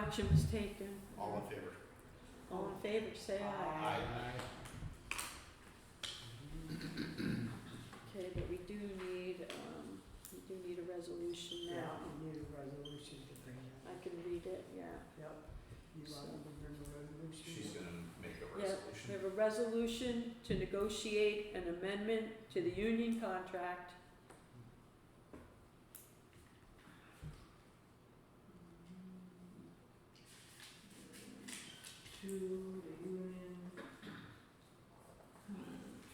action was taken. All in favor? All in favor, say aye. Aye. Okay, but we do need a resolution Yeah, now. you need a resolution to bring that. I can read it, yeah. Yep. You want me to bring a resolution? She's gonna make a Yeah, resolution. we have a resolution to negotiate an amendment to the union contract. To the union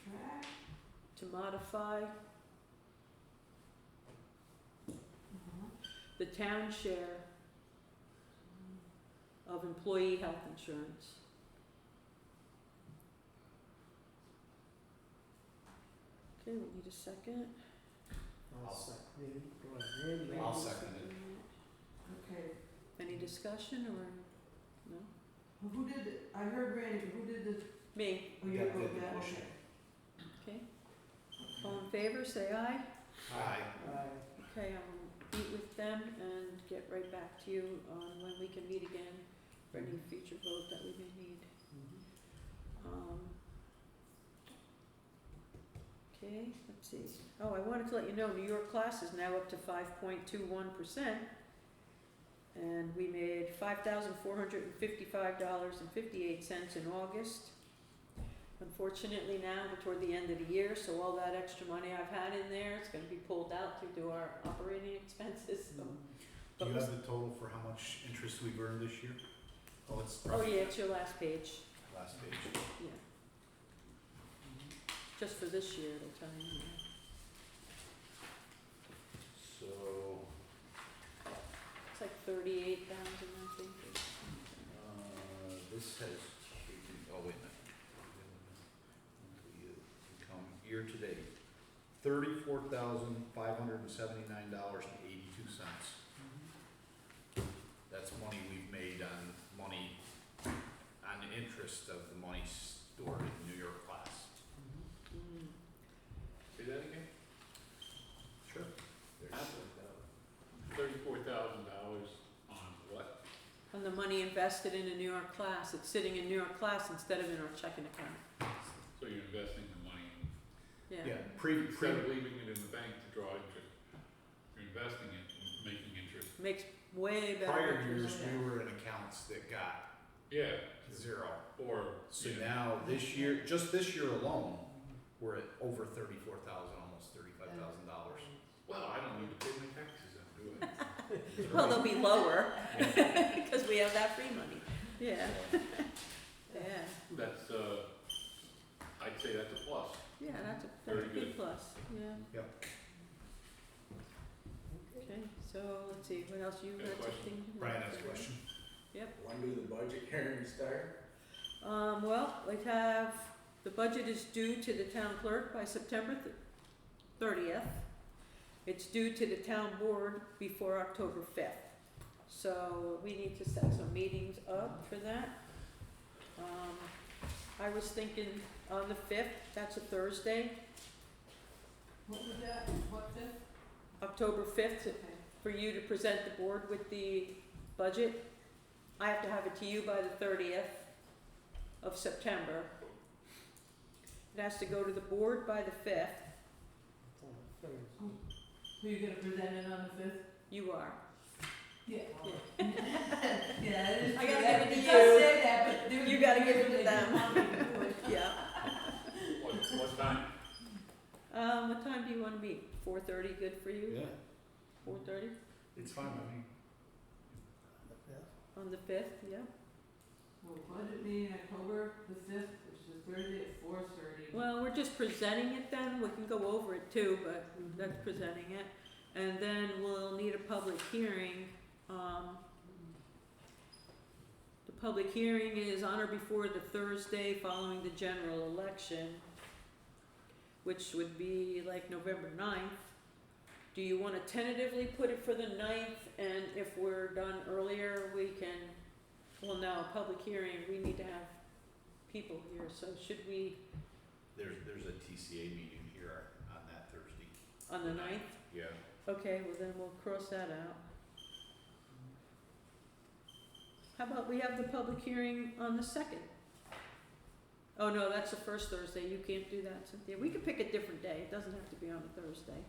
contract. To modify the town share of employee health insurance. Okay, we need a second. I'll second. Randy, go ahead. Randy. I'll second it. Okay. Any discussion or no? Who did, I heard Randy, but who did the, Me. oh, you That wrote did the that, motion. Okay. All in favor, say aye. Aye. Okay, I'll meet with them and get right back to you on when we can meet again for any future vote that we may need. Okay, let's see. Oh, I wanted to let you know, New York class is now up to 5.21%. And we made $5,455.58 in August. Unfortunately now, we're toward the end of the year, so all that extra money I've had in there, it's gonna be pulled out to do our operating expenses, so. Do you have the total for how much interest we've earned this year? Oh, it's. Oh yeah, it's your last page, Last page. yeah. Just for this year, it'll tell you. So, It's like 38,000, I think. this has, oh, wait a minute. Income year to date, $34,579.82. That's money we've made on the interest of the money stored in New York class. Mm. Say that again? Sure. $34,000 on what? On the money invested in a New York class, it's sitting in New York class instead of in our checking account. So you're investing the money, Yeah. instead of leaving it in the bank to draw interest, you're investing it and making interest. Makes way better. Prior interest. years, we were in accounts that got Yeah, zero. or, So yeah, now, this year, just this year alone, we're at over 34,000, almost $35,000. well, I don't need to pay my taxes, I'm doing it. Well, they'll be lower, because we have that free money. Yeah, yeah, That's, I'd say that's a plus. yeah, that's a Very big good. plus, yeah. Yep. Okay, so let's see, what else you Any had questions? something? Brian has a question. When do the budget hearings start? Well, we have, the budget is due to the town clerk by September 30th. It's due to the town board before October 5th. So we need to set some meetings up for that. I was thinking on the 5th, that's a Thursday, what was that, what fifth? October 5th, Okay. for you to present the board with the budget. I have to have it to you by the 30th of September. It has to go to the board by the 5th. It's on the third. Who you gonna present it on the fifth? You are. Yeah. Yeah. Yeah, it is. I gotta that- give it to it you. does say that, but there. You gotta give it to they them. want me to do it. Yeah. What time? What time do you wanna meet? 4:30, good for you? Yeah, 4:30 it's fine with me. on the 5th, yeah? Well, budget meeting October the fifth, which is a Thursday at 4:30. Well, we're just presenting it then, we can go over it too, but that's presenting it. And then we'll need a public hearing. The public hearing is on or before the Thursday following the general election, which would be like November 9th. Do you wanna tentatively put it for the 9th, and if we're done earlier, we can, well, no, public hearing, we need to have people here, so should we, There's a TCA meeting here on that Thursday. on the 9th? Yeah. Okay, well then we'll cross that out. How about we have the public hearing on the 2nd? Oh, no, that's the first Thursday, you can't do that, Cynthia. We could pick a different day, it doesn't have to be on a Thursday.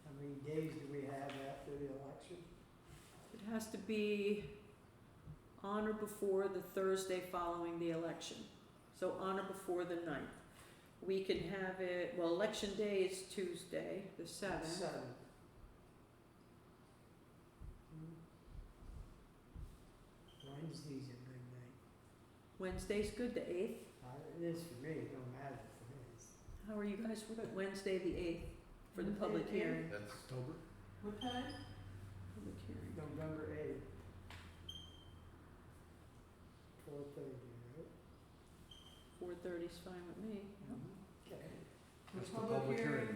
How many days do we have after the election? It has to be on or before the Thursday following the election. So on or before the 9th. We can have it, well, election day is Tuesday, the 7th. 7. Wednesday's a good night. Wednesday's good, the 8th. It is for me, it don't matter for me. How are you guys with Wednesday, the 8th, for the Wednesday, public the 8th? hearing? That's October? What time? Public hearing. November 8th. 4:30, right? 4:30 is fine with me. Okay. The public hearing.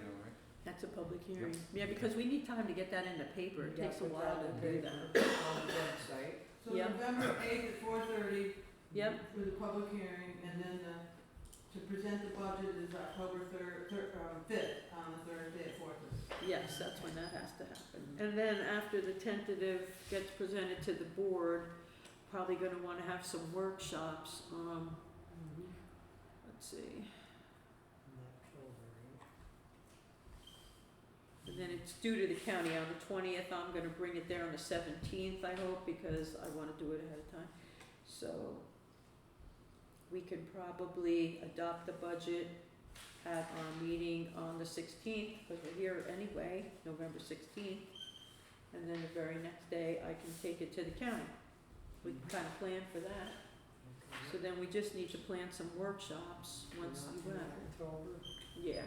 That's a public hearing. Yeah, because we need time to get that in the paper. It You takes a gotta put while to in do the that. paper On the website. So Yep. November 8th at 4:30 Yep, for the public hearing, and then to present the budget is October 5th, on the Thursday at 4:30. yes, that's when that has to happen. And then after the tentative gets presented to the board, probably gonna wanna have some workshops, let's see. In October, right? And then it's due to the county on the 20th, I'm gonna bring it there on the 17th, I hope, because I wanna do it ahead of time. So, we could probably adopt the budget at our meeting on the 16th, because we're here anyway, November 16th. And then the very next day, I can take it to the county. We can kinda plan for that. So then we just need to plan some workshops once Not you in have, October? yeah.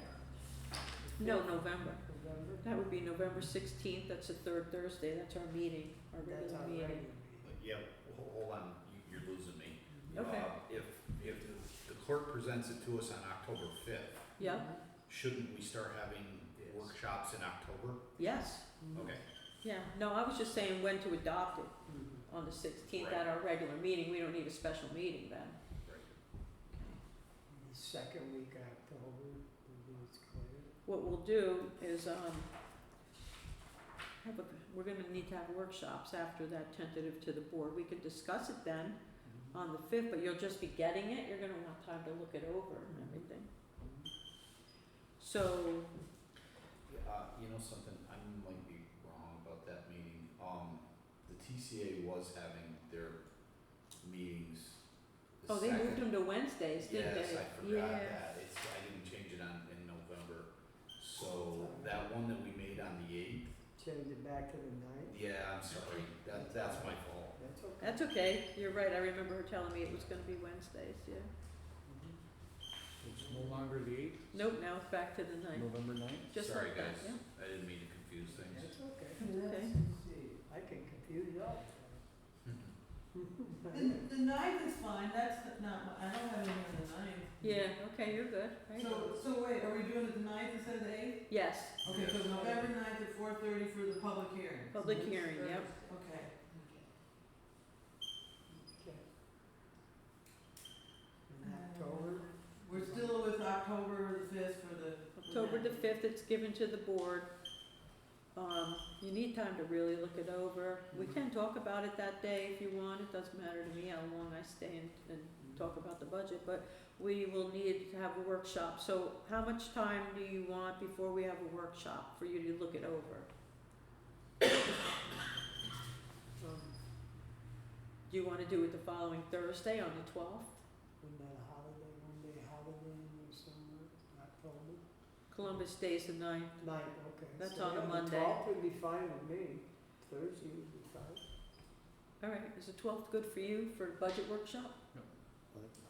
No, November. November? That would be November 16th, that's the third Thursday, that's our meeting, our That's regular our meeting. regular meeting. Yeah, hold on, you're losing me. Okay. If the clerk presents it to us on October 5th, Yep, shouldn't we start having Yes. workshops in October? yes, Mhm. Okay. yeah, no, I was just saying when to adopt it, Mhm. on the 16th Right. at our regular meeting, we don't need a special meeting then. Right. The second week of October, it's clear. What we'll do is, we're gonna need to have workshops after that tentative to the board, we could discuss it then on the 5th, but you'll just be getting it, you're gonna want time to look it over and everything. So, You know something, I might be wrong about that meeting. The TCA was having their meetings the oh, they second. moved them to Wednesdays, didn't they? Yes, I forgot Yeah. that. I didn't change it in November. So that one that we made on the 8th, Change it back to the 9th? yeah, I'm sorry, that's my fault. That's okay. That's okay, you're right, I remember her telling me it was gonna be Wednesdays, yeah. Mhm. It's no longer the 8th, Nope, now it's back to the 9th, November 9th? just Sorry, like that, guys. yeah. I didn't mean to confuse things. That's okay. Okay. Let's see. I can confuse you all The 9th is fine, that's not, I don't have anything on the 9th. Yeah, okay, you're good, there you go. So wait, are we doing it the 9th instead of the 8th? Yes, Okay, so November 9th at 4:30 for the public hearing. public hearing, yep. Okay. Okay. In October? We're still with October the 5th for the. October the 5th, it's given to the board. You need time to really look it over. We can talk about it that day if you want, it doesn't matter to me how long I stay and talk about the budget, but we will need to have a workshop. So how much time do you want before we have a workshop for you to look it over? Do you wanna do it the following Thursday on the 12th? Wasn't that a holiday, one day holiday in somewhere, October? Columbus Day's the 9th. 9th, okay. That's So, on a yeah, Monday. The 12th would be fine with me, Thursday would be fine. Alright, is the 12th good for you for budget workshop?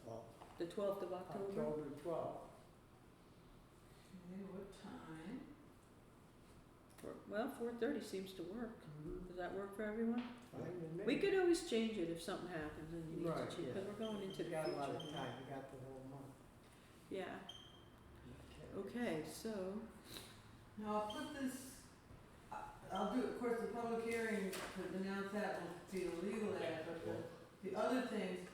Well, The 12th of October? October 12th. Okay, what time? Well, 4:30 seems to work. Does that work for everyone? Fine with me. We could always change it if something happens and you need Right, to change, because yeah. we're going into the We got a lot of future. time, we got the whole month. Yeah, okay, so, Now, I'll put this, I'll do, of course, the public hearing to announce that will be a legal ad, but the other things,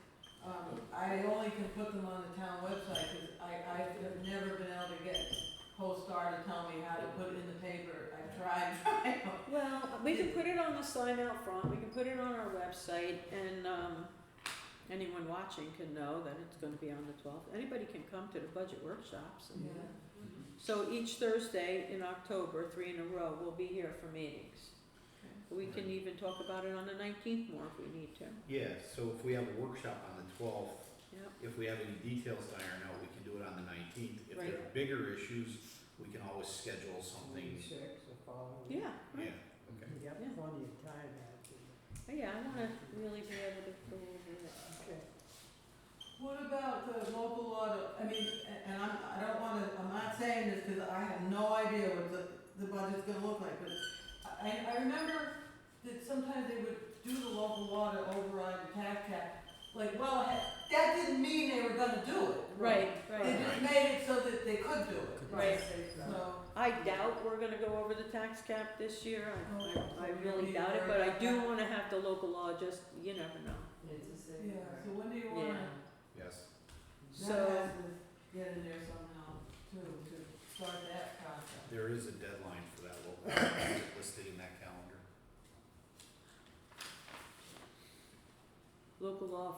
I only can put them on the town website, cause I've never been able to get post-star to tell me how to put it in the paper. I've tried. Well, we can put it on the sign out front, we can put it on our website, and, anyone watching can know that it's gonna be on the 12th. Anybody can come to the budget workshops. And Yeah. So each Thursday in October, 3 in a row, we'll be here for meetings. We can even talk about it on the 19th more if we need to. Yeah, so if we have a workshop on the 12th, Yep. if we have any details to iron out, we can do it on the 19th. If there are Right. bigger issues, we can always schedule something. 26 or following. week. Yeah, right. Yeah, okay. You have Yeah. plenty of time after. Oh, yeah, I wanna really be able to go over it. Okay. What about the local law, I mean, and I'm not saying this because I have no idea what the budget's gonna look like, but I remember that sometimes they would do the local law to override the tax cap. Like, well, that didn't mean they were gonna do it. Right, They right. just made it so that they could do it. Right. So, I doubt we're gonna go over the tax cap this year, I Oh, really you doubt it, worry but I about do that? wanna have the local law, just, you never know. yeah, so when do you Yeah. wanna, Yes. that So, has to get in there somehow too, to start that process. There is a deadline for that local law listed in that calendar. local law,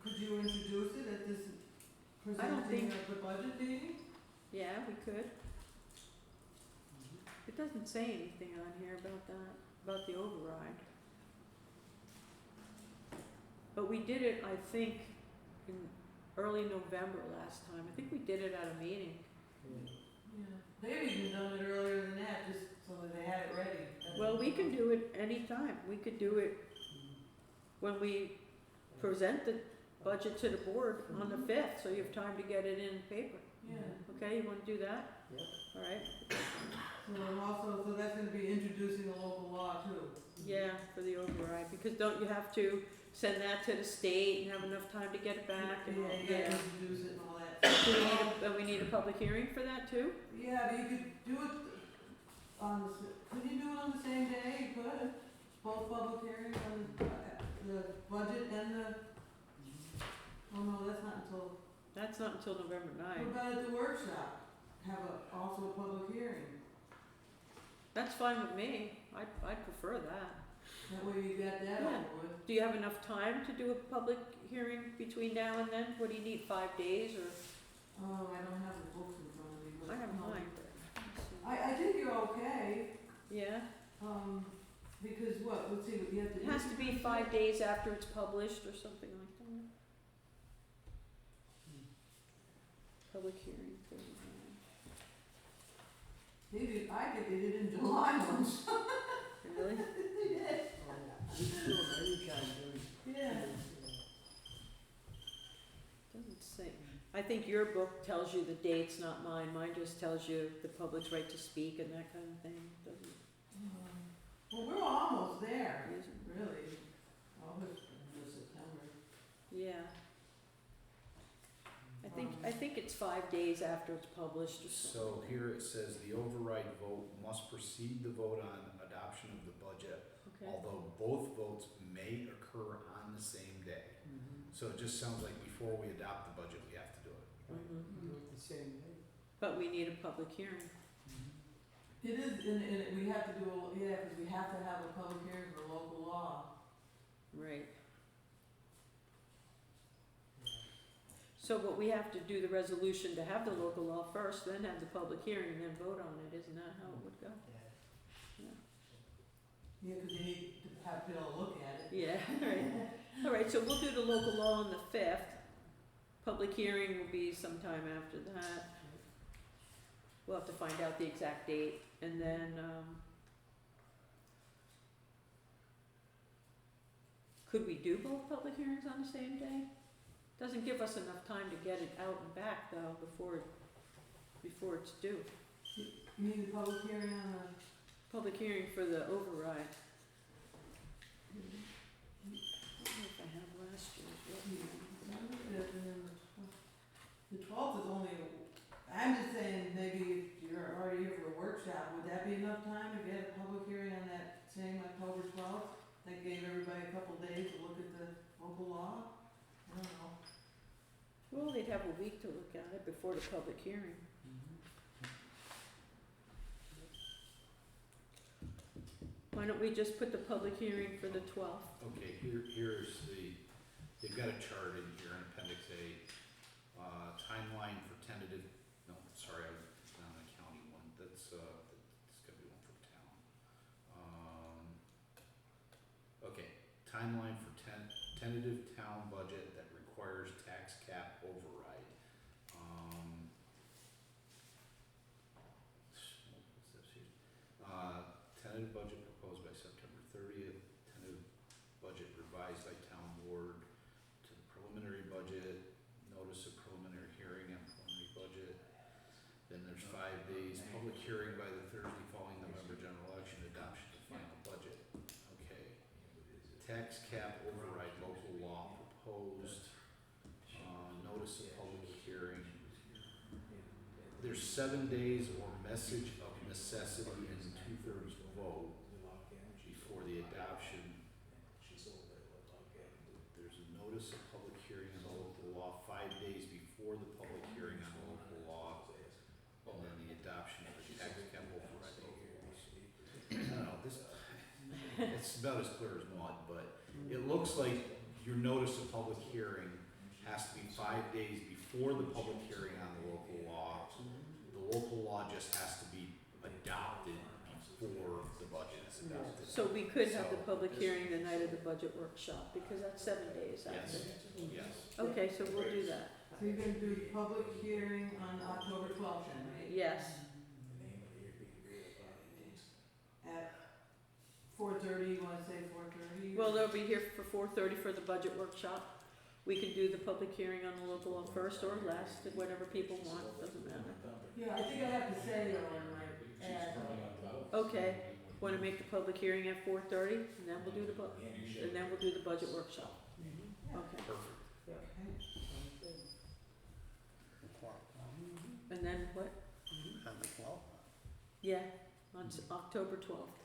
Could you introduce it at this I don't presenting think- of the budget meeting? yeah, we could. It doesn't say anything on here about that, about the override. But we did it, I think, in early November last time, I think we did it at a meeting. Yeah. They've even done it earlier than that, just so that they had it ready. Well, we can do it anytime, we could do it when we present the budget to the board on the 5th, so you have time to get it in paper. Yeah, Okay, you wanna do that? Yep. Alright, so and also, so that's gonna be introducing the local law too. yeah, for the override, because don't you have to send that to the state and have enough time to get it back and all, Yeah, you gotta yeah. introduce it and all that. Do we need a public hearing for that too? Yeah, but you could do it on could you do it on the same day? You could, both public hearings on the budget and the, oh no, that's not until, That's not until November what 9th. about at the workshop? Have also a public hearing, That's fine with me, I'd prefer that. that way you got that Yeah. over with. Do you have enough time to do a public hearing between now and then? What do you need, 5 days or? Oh, I don't have the books in front of me, but. I have no. mine, but. let's see. I think you're okay, Yeah, because what, let's see, what you have to. it has to be introduce 5 it. days after it's published or something like that. Public hearing, 39. I think they did in July once. Really? They did. Oh, yeah. We can do it anytime during. Yeah. Doesn't say. I think your book tells you the dates, not mine. Mine just tells you the public's right to speak and that kind of thing. Doesn't, Well, we're almost there, isn't, really. August into September. yeah. I think it's 5 days after it's published or something. So here it says the override vote must precede the vote on adoption of the budget, Okay, although both votes may occur on the same day. So it just sounds like before we adopt the budget, we have to do it. Mhm. Do it the same day. But we need a public hearing. It is, and we have to do, because we have to have a public hearing for local law. Right. So, but we have to do the resolution to have the local law first, then have the public hearing, and then vote on it, isn't that how it would go? Yeah, because you need to have to be able to look at it. Yeah, alright, alright, so we'll do the local law on the 5th, public hearing will be sometime after that. We'll have to find out the exact date, and then, could we do both public hearings on the same day? Doesn't give us enough time to get it out and back though, before it's due. You need a public hearing on the. Public hearing for the override. I don't know if I have last year's. The 12th is only, I'm just saying, maybe if you're already here for a workshop, would that be enough time to get a public hearing on that same October 12th? That gave everybody a couple days to look at the local law? I don't know. Well, they'd have a week to look at it before the public hearing. Why don't we just put the public hearing for the 12th? Okay, here's they've got a chart in here in appendix A, timeline for tentative, no, sorry, I was on the county one, that's gotta be one for town. Okay, timeline for tentative town budget that requires tax cap override. What's this here? Tentative budget proposed by September 30th, tentative budget revised by town board to the preliminary budget, notice of preliminary hearing on preliminary budget. Then there's 5 days, public hearing by the Thursday following November general election, adoption of final budget. Okay. Tax cap override, local law proposed, notice of public hearing. There's 7 days or message of necessity and 2/3 vote before the adoption. There's a notice of public hearing on the local law 5 days before the public hearing on the local law, and then the adoption of the tax cap override local laws. I don't know, it's about as clear as mud, but it looks like your notice of public hearing has to be 5 days before the public hearing on the local law. The local law just has to be adopted before the budget is adopted. So we could have the public hearing the night of the budget workshop, because that's 7 days after. Yes. Okay, so we'll do that. So you're gonna do the public hearing on October 12th then, right? Yes, At 4:30, you wanna say 4:30? well, they'll be here for 4:30 for the budget workshop. We can do the public hearing on the local law first or last, whatever people want, doesn't matter. Yeah, I think I have to say though, in my ad, Okay, wanna make the public hearing at 4:30, and then we'll do the and then we'll do the budget workshop. Okay, Perfect. and then what? Yeah, on October 12th,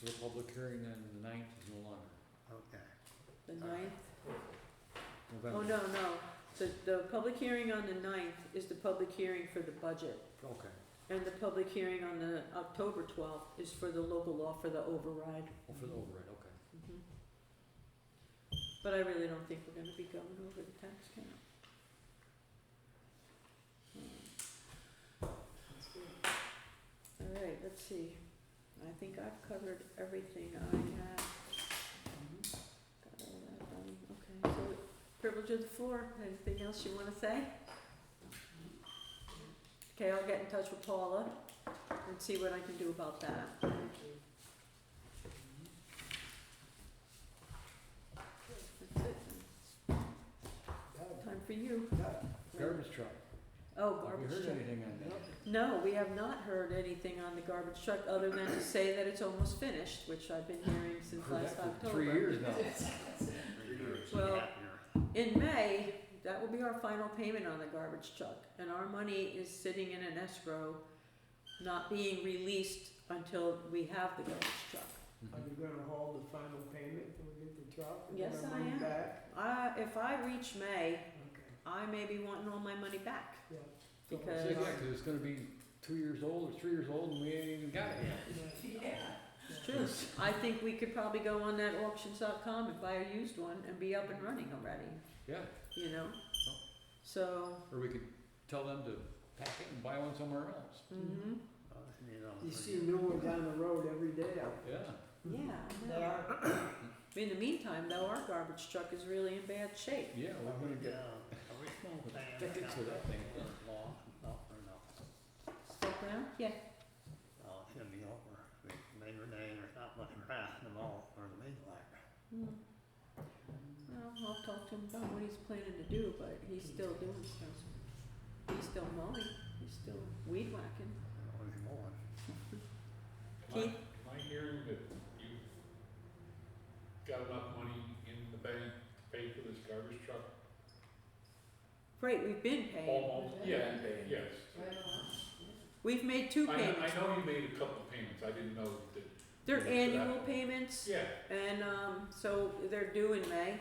So the public hearing on the 9th is no longer. the 9th. November. Oh, no, the public hearing on the 9th is the public hearing for the budget. Okay. And the public hearing on the October 12th is for the local law for the override. Oh, for the override, okay. Mhm. But I really don't think we're gonna be going over the tax cap. Alright, let's see. I think I've covered everything I have. Got all that done. Okay, so privilege of the floor. Anything else you wanna say? Okay, I'll get in touch with Paula and see what I can do about that. That's it. Time for you. Garbage truck. Oh, Have you garbage heard truck. anything on that? No, we have not heard anything on the garbage truck other than to say that it's almost finished, which I've been hearing since Heard last that for October. 3 years now. Well, in May, that will be our final payment on the garbage truck, and our money is sitting in an escrow, not being released until we have the garbage truck. Are you gonna hold the final payment till we get the truck? and Yes, get our I money am. back? If I reach May, Okay, I may be wanting all my money back, yeah. So, because- yeah, 'cause it's gonna be 2 years old or 3 years old and we ain't even got it yet. yeah. it's true. I think we could probably go on that auctions.com and buy a used one and be up and running already, Yeah, you know? So, or we could tell them to pack it and buy one somewhere else. mhm, You see new ones down the road every day out Yeah. yeah, I there. know. In the meantime, though, our garbage truck is really in bad shape. Yeah, we're gonna get tickets for that thing. Stuck down? Yeah. Hmm. Well, I'll talk to him about what he's planning to do, but he's still doing stuff. He's still mowing, he's still weed whacking. Keith? Am I hearing that you got enough money in the bank to pay for this garbage truck? Great, we've been paying. Almost, yeah, yes. We've made 2 payments. I know you made a couple payments, I didn't know that. They're for annual that. payments, Yeah, and, so they're due in May.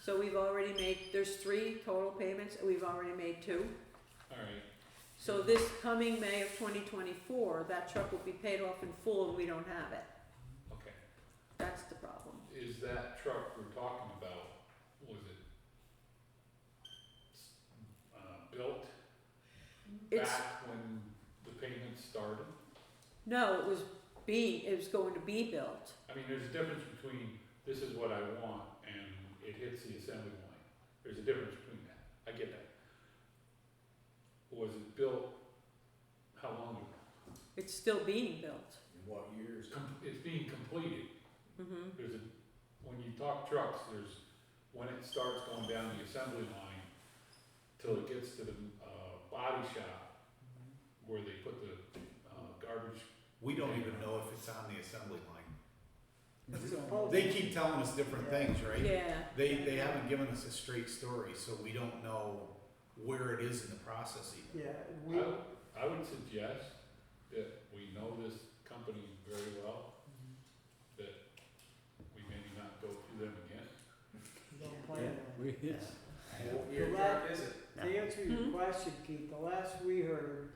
So we've already made, there's 3 total payments, we've already made 2. alright, So this coming May of 2024, that truck will be paid off in full and we don't have it. is that truck we're talking about, was it built It's, back when the payments started? no, it was going to be built. I mean, there's a difference between, this is what I want, and it hits the assembly line. There's a difference between that, I get that. Was it built, how long ago? It's still being built. In what years? It's being completed. Mm-hmm. There's a, when you talk trucks, there's, when it starts going down the assembly line, till it gets to the, body shop, where they put the, garbage. We don't even know if it's on the assembly line. It's supposed They to- keep telling us different things, right? Yeah. They haven't given us a straight story, so we don't know where it is in the process even. Yeah, I would suggest that we know this company very well, that we maybe not go through them again. don't plan on it. It's, What year truck is it? To answer your question, Keith, the last we heard,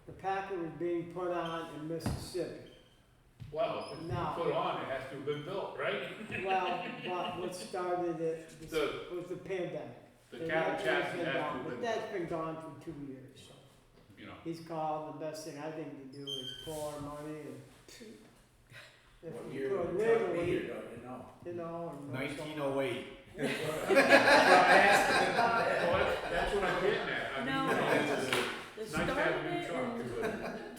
the Packer was being put on in Mississippi. Well, if it's No. put on, it has to have been built, right? Well, but what started it was the pandemic. The And cab that- chassis that's been has to gone, have but been, that's been gone for 2 years, so. you know, He's called, the best thing I think to do is pull our money and if What we year could would the truck be, legally, or don't you know? you know, and. 1908. well, that's what I'm getting at. I mean, No. you know, They it's nice to have started a new it truck, in 'cause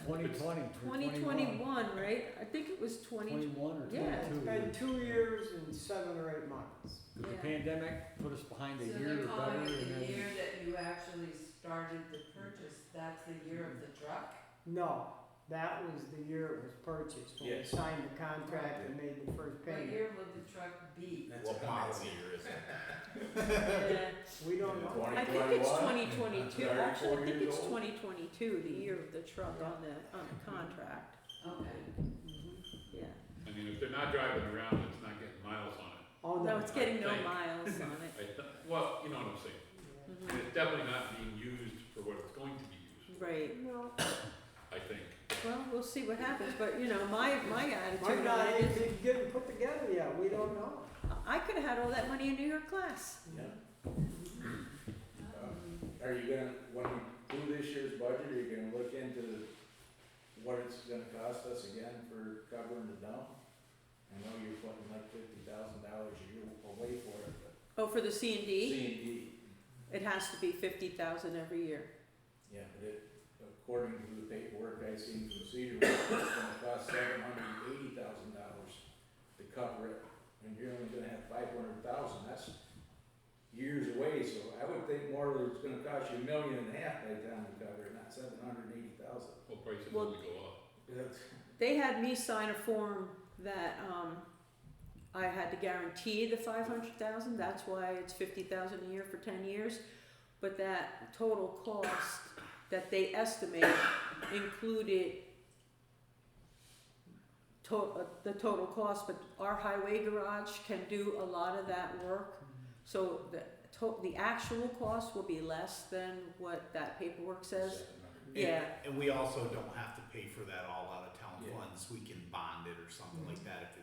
2020, 2021, right? I think it was 21 or 22. Yeah, It's been 2 years and 7 or 8 months. But the Yeah. pandemic put us behind a So year they're or calling better, it and the then year that you actually started the purchase, that's the year of the truck? No, that was the year it was purchased, when we Yes. signed the contract and made the first What payment. year will the truck be? That's What what model I'm year is it? yeah. We don't know. I think it's 2021? 2022. They're Actually, I 4 think years it's old? 2022, the year of the truck on the contract. Okay. Yeah. I mean, if they're not driving around, it's not getting miles on it. Oh, No, no. it's getting no I think. miles on it. Well, you know what I'm saying. Mhm. And it's definitely not being used for what it's going to be used for, Right. No, I think. Well, we'll see what happens, but you know, my might attitude not on it is, even getting put together yet, we don't know. I could have had all that money in New York class. Yeah. Are you gonna, when we do this year's budget, are you gonna look into what it's gonna cost us again for covering the dump? I know you're putting like $50,000 a year away for it, but Oh, for the C and D, C&D, it has to be 50,000 every year. yeah, but it, according to the paperwork I seen from Cedar, it's gonna cost $780,000 to cover it, and you're only gonna have 500,000, that's years away, so I would think more that it's gonna cost you $1.5 million by the time you cover it, not 780,000. Well, prices Well- only go up. That's, They had me sign a form that I had to guarantee the 500,000. That's why it's 50,000 a year for 10 years. But that total cost that they estimate included the total cost. But our highway garage can do a lot of that work, so the actual cost will be less than what that paperwork says. Yeah. And we also don't have to pay for that all out of town Yeah. funds. We can bond it or something like that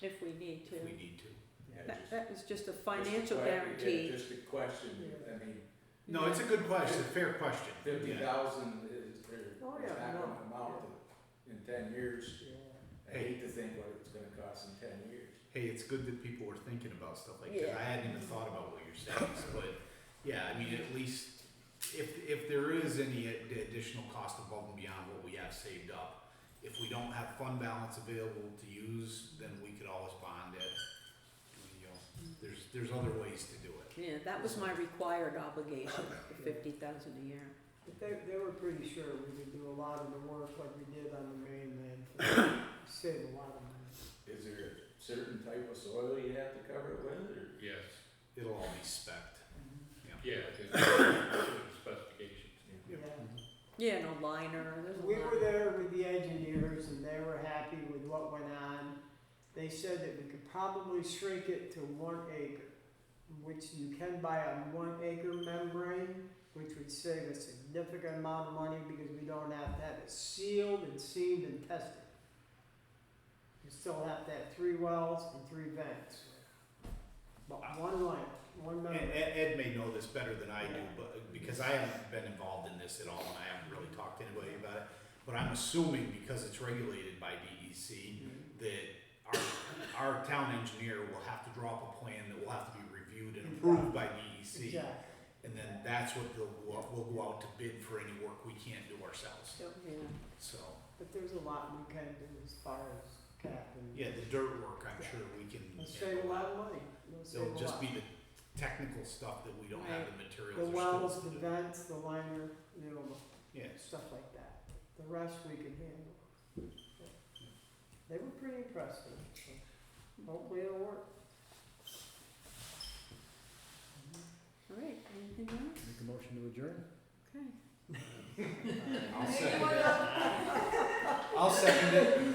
If we need if to. we need to. Yeah, That was just a just financial yeah, guarantee. just a question, I mean, No, it's a good question, fair question. 50,000 is, Oh, is yeah, not no. gonna amount to, in 10 years. Yeah. I hate to think what it's gonna cost in 10 years. Hey, it's good that people were thinking about stuff like that. Yeah. I hadn't even thought about what you're saying, but yeah, I mean, at least if there is any additional cost above and beyond what we have saved up, if we don't have fund balance available to use, then we could always bond it. You know, there's other ways to do it. Yeah, that was my required obligation, the 50,000 a year. But they were pretty sure we could do a lot of the work like we did on the mainland, save a lot of money. Is there a certain type of soil you have to cover it with, or? Yes, It'll all be spec'd. yeah, it's specifications. Yeah. Yeah, no liner, there's a We lot. were there with the engineers and they were happy with what went on. They said that we could probably shrink it to 1 acre, which you can buy a 1 acre membrane, which would save a significant amount of money because we don't have to have it sealed and seamed and tested. You still have to have 3 wells and 3 vents. But one line, one And membrane. Ed may know this better than I do, but, because I haven't been involved in this at all, and I haven't really talked to anybody about it. But I'm assuming because it's regulated by DEC, that our town engineer will have to draw up a plan that will have to be reviewed and approved by DEC. Exactly. And then that's what we'll go out to bid for any work we can't do ourselves, Yeah. so. But there's a lot we can do as far as capping. Yeah, the dirt work, I'm sure we can. It'll save a lot of money. It'll just be the technical stuff that we don't have the materials. The or wells, skills the to do. vents, the liner, you know, Yeah, stuff like that. The rest we can handle. They were pretty impressed with it, so hopefully it'll work. All right, anything else? Make a motion to adjourn? Okay. I'll second it. I'll second it.